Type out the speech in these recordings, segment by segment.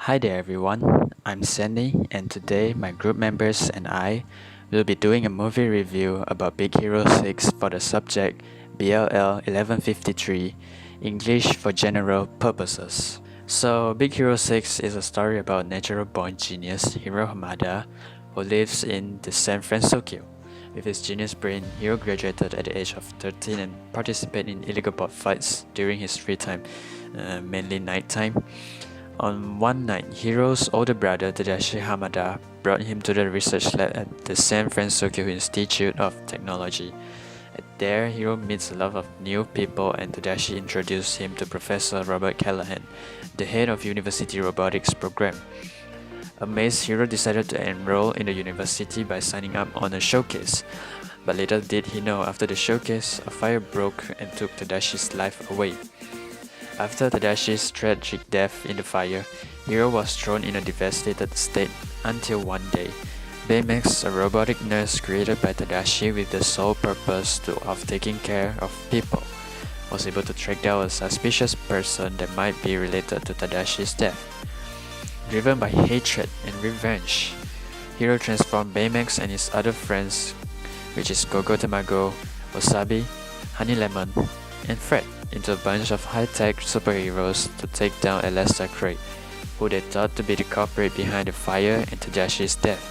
Hi there everyone, I'm Sandy and today my group members and I will be doing a movie review about Big Hero 6 for the subject BLL 1153, English for General Purposes. So Big Hero 6 is a story about natural born genius Hiro Hamada who lives in the San Francisco. With his genius brain, Hiro graduated at the age of 13 and participated in illegal bot fights during his free time, mainly nighttime. On one night, Hiro's older brother Tadashi Hamada brought him to the research lab at the San Francisco Institute of Technology. There, Hiro meets a lot of new people and Tadashi introduced him to Professor Robert Callahan, the head of University Robotics program. Amazed, Hiro decided to enroll in the university by signing up on a showcase. But little did he know, after the showcase, a fire broke and took Tadashi's life away. After Tadashi's tragic death in the fire, Hiro was thrown in a devastated state until one day, Baymax, a robotic nurse created by Tadashi with the sole purpose of taking care of people, was able to track down a suspicious person that might be related to Tadashi's death. Driven by hatred and revenge, Hiro transformed Baymax and his other friends, which is Gogo Tamago, Wasabi, Honey Lemon, and Fred, into a bunch of high-tech superheroes to take down Alesta Craig, who they thought to be the culprit behind the fire and Tadashi's death.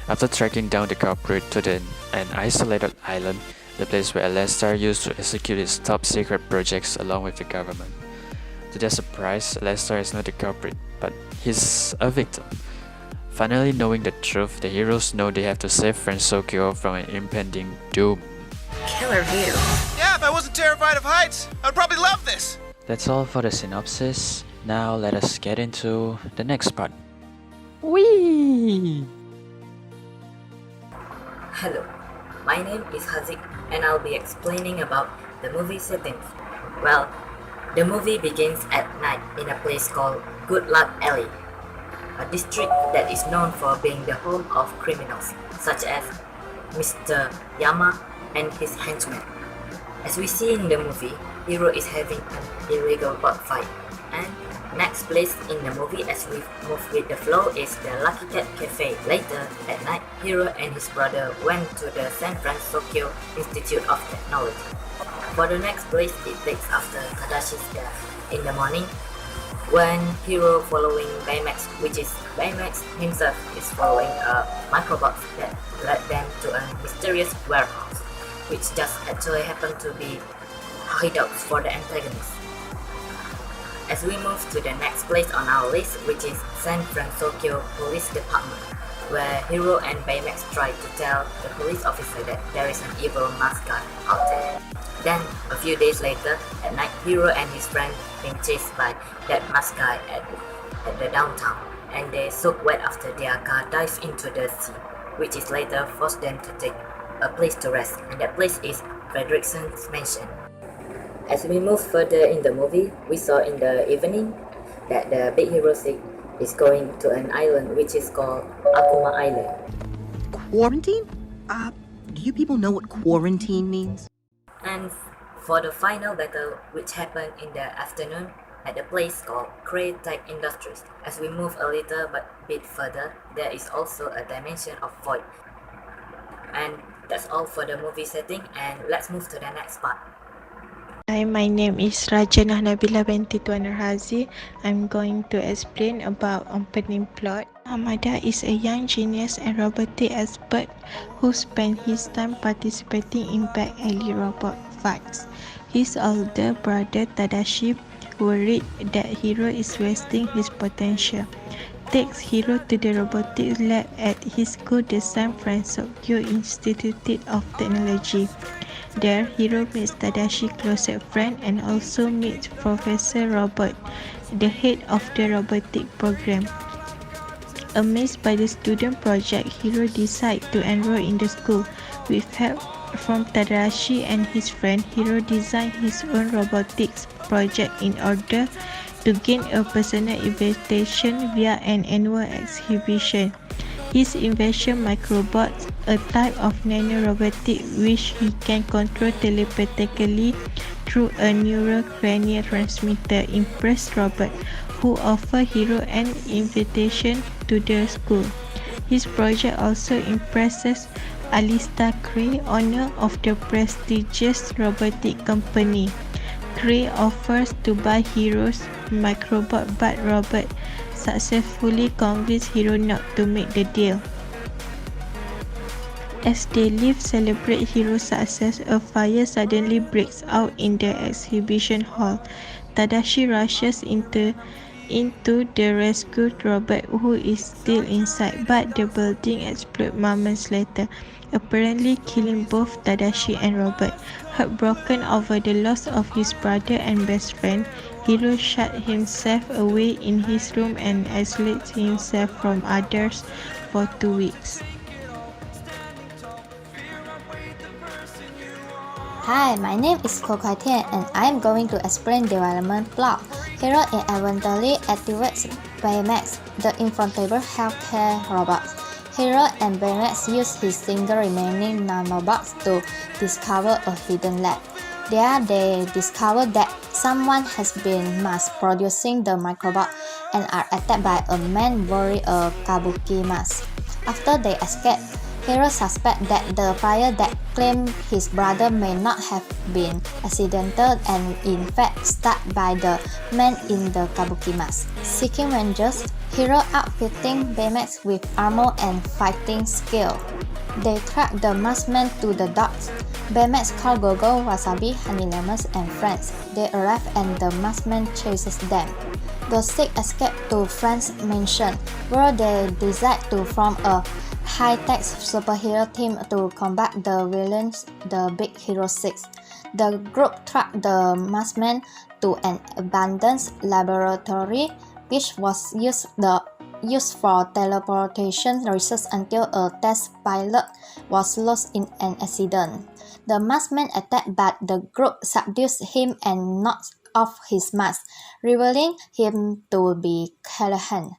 After tracking down the culprit to an isolated island, the place where Alesta used to execute his top-secret projects along with the government. To their surprise, Alesta is not the culprit, but he's a victim. Finally knowing the truth, the heroes know they have to save Fransokyo from an impending doom. Killer view. Yeah, if I wasn't terrified of heights, I'd probably love this! That's all for the synopsis. Now let us get into the next part. Whee! Hello, my name is Hazik and I'll be explaining about the movie settings. Well, the movie begins at night in a place called Good Luck Alley, a district that is known for being the home of criminals such as Mr. Yama and his henchmen. As we see in the movie, Hiro is having an illegal bot fight. And next place in the movie as we move with the flow is the Lucky Cat Cafe. Later at night, Hiro and his brother went to the San Francisco Institute of Technology. For the next place, it takes after Tadashi's death. In the morning, when Hiro following Baymax, which is Baymax himself is following a microbot that led them to a mysterious warehouse, which just actually happened to be hideouts for the antagonists. As we move to the next place on our list, which is San Francisco Police Department, where Hiro and Baymax try to tell the police officer that there is an evil mascot out there. Then, a few days later, at night, Hiro and his friend being chased by that mascot at the downtown, and they soak wet after their car dives into the sea, which is later forced them to take a place to rest, and that place is Fredrickson's mansion. As we move further in the movie, we saw in the evening that the Big Hero 6 is going to an island which is called Akuma Island. Quarantine? Do you people know what quarantine means? And for the final battle, which happened in the afternoon at a place called Cray Tech Industries, as we move a little but bit further, there is also a dimension of void. And that's all for the movie setting, and let's move to the next part. Hi, my name is Rajana Nabila binti Tuan Razi. I'm going to explain about opening plot. Hamada is a young genius and robotic expert who spent his time participating in back alley robot fights. His older brother Tadashi, worried that Hiro is wasting his potential, takes Hiro to the robotics lab at his school, the San Francisco Institute of Technology. There, Hiro meets Tadashi's closest friend and also meets Professor Robert, the head of the robotic program. Amazed by the student project, Hiro decides to enroll in the school. With help from Tadashi and his friend, Hiro designed his own robotics project in order to gain a personal invitation via an annual exhibition. His invention Microbots, a type of nanorobotic which he can control telepathically through a neurocranial transmitter, impressed Robert, who offer Hiro an invitation to the school. His project also impresses Alistair Gray, owner of the prestigious robotic company. Gray offers to buy Hiro's microbot, but Robert successfully convinces Hiro not to make the deal. As they leave celebrate Hiro's success, a fire suddenly breaks out in the exhibition hall. Tadashi rushes into the rescued Robert, who is still inside, but the building explodes moments later, apparently killing both Tadashi and Robert. Heartbroken over the loss of his brother and best friend, Hiro shut himself away in his room and isolates himself from others for 2 weeks. Hi, my name is Ko Kai Tian and I am going to explain development plot. Hiro inevitably activates Baymax, the inflatable healthcare robot. Hiro and Baymax use his single remaining nanobots to discover a hidden lab. There they discover that someone has been mass-producing the microbot and are attacked by a man wearing a kabuki mask. After they escape, Hiro suspects that the fire that claimed his brother may not have been accidental and in fact started by the man in the kabuki mask. Seeking vengeance, Hiro outfitting Baymax with armor and fighting skill. They track the maskman to the docks. Baymax calls Gogo, Wasabi, Honey Lemons, and friends. They arrive and the maskman chases them. The six escape to Frank's mansion, where they decide to form a high-tech superhero team to combat the villains, the Big Hero 6. The group tracked the maskman to an abandoned laboratory, which was used for teleportation research until a test pilot was lost in an accident. The maskman attacked, but the group subdues him and knocks off his mask, revealing him to be Callahan,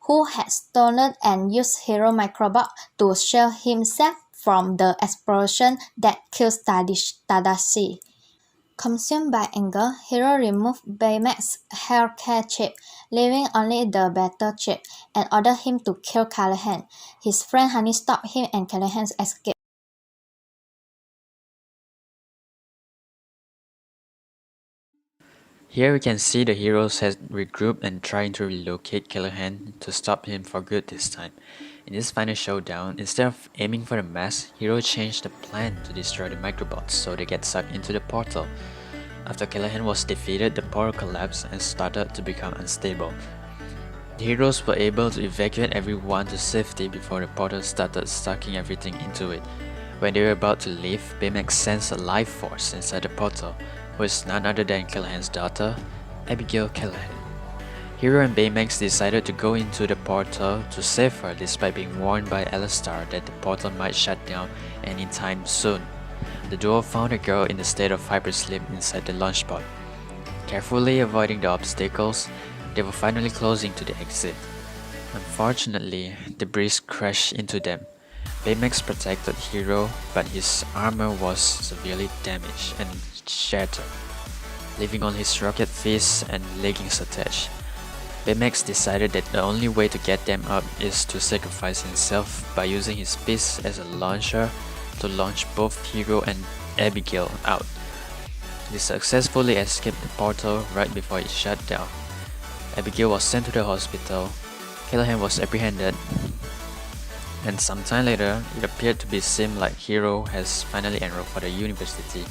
who had stolen and used Hero Microbot to shield himself from the explosion that kills Tadashi. Consumed by anger, Hiro removed Baymax's haircare chip, leaving only the battle chip, and ordered him to kill Callahan. His friend Honey stopped him and Callahan escaped. Here we can see the heroes has regrouped and trying to relocate Callahan to stop him for good this time. In this final showdown, instead of aiming for the mask, Hiro changed the plan to destroy the microbots so they get sucked into the portal. After Callahan was defeated, the portal collapsed and started to become unstable. The heroes were able to evacuate everyone to safety before the portal started sucking everything into it. When they were about to leave, Baymax sensed a life force inside the portal, who is none other than Callahan's daughter, Abigail Callahan. Hiro and Baymax decided to go into the portal to save her despite being warned by Alistair that the portal might shut down anytime soon. The duo found a girl in the state of hypersleep inside the launch pod. Carefully avoiding the obstacles, they were finally closing to the exit. Unfortunately, the breeze crashed into them. Baymax protected Hiro, but his armor was severely damaged and shattered, leaving only his rocket fist and leggings attached. Baymax decided that the only way to get them up is to sacrifice himself by using his fist as a launcher to launch both Hiro and Abigail out. They successfully escaped the portal right before it shut down. Abigail was sent to the hospital, Callahan was apprehended, and sometime later, it appeared to seem like Hiro has finally enrolled for the university.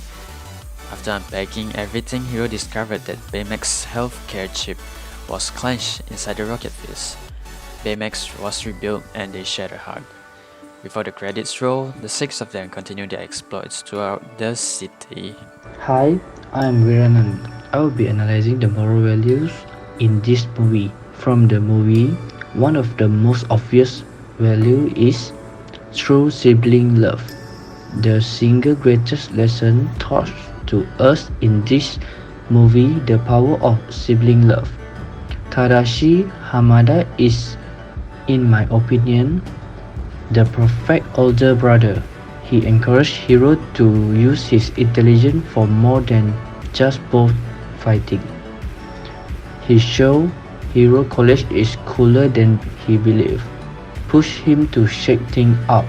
After unpacking everything, Hiro discovered that Baymax's healthcare chip was clenched inside the rocket fist. Baymax was rebuilt and they shared a hug. Before the credits roll, the six of them continue their exploits throughout the city. Hi, I am Viranand. I will be analyzing the moral values in this movie. From the movie, one of the most obvious value is true sibling love. The single greatest lesson taught to us in this movie, the power of sibling love. Tadashi Hamada is, in my opinion, the perfect older brother. He encouraged Hiro to use his intelligence for more than just both fighting. He showed Hero College is cooler than he believed, push him to shake things up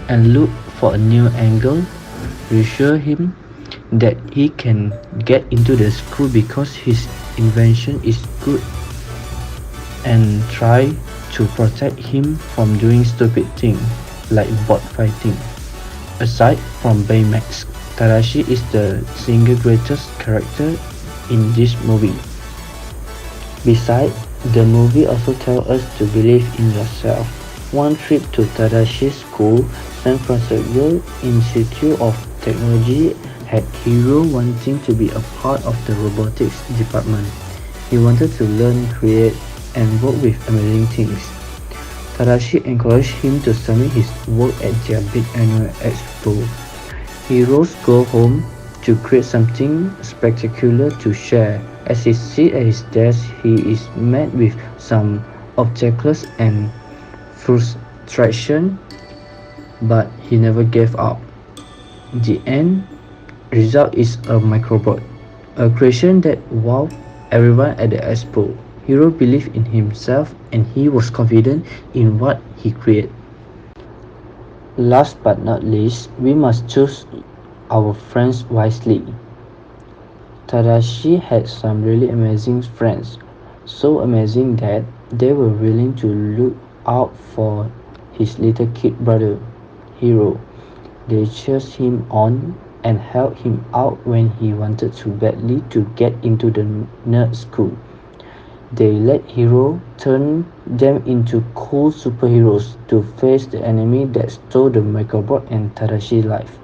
and look for a new angle, reassure him that he can get into the school because his invention is good, and try to protect him from doing stupid things like bot fighting. Aside from Baymax, Tadashi is the single greatest character in this movie. Besides, the movie also tells us to believe in yourself. One trip to Tadashi's school, San Francisco Institute of Technology, had Hiro wanting to be a part of the robotics department. He wanted to learn, create, and work with amazing things. Tadashi encouraged him to submit his work at their big annual expo. Heroes go home to create something spectacular to share. As he sits at his desk, he is met with some obstacles and frustration, but he never gave up. The end result is a microbot, a creation that wowed everyone at the expo. Hiro believed in himself and he was confident in what he created. Last but not least, we must choose our friends wisely. Tadashi had some really amazing friends, so amazing that they were willing to look out for his little kid brother, Hiro. They cheered him on and helped him out when he wanted to badly to get into the nerd school. They let Hiro turn them into cool superheroes to face the enemy that stole the microbot and Tadashi's life.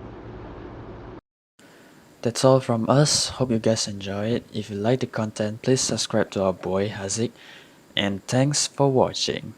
That's all from us. Hope you guys enjoy it. If you like the content, please subscribe to our boy Hazik. And thanks for watching.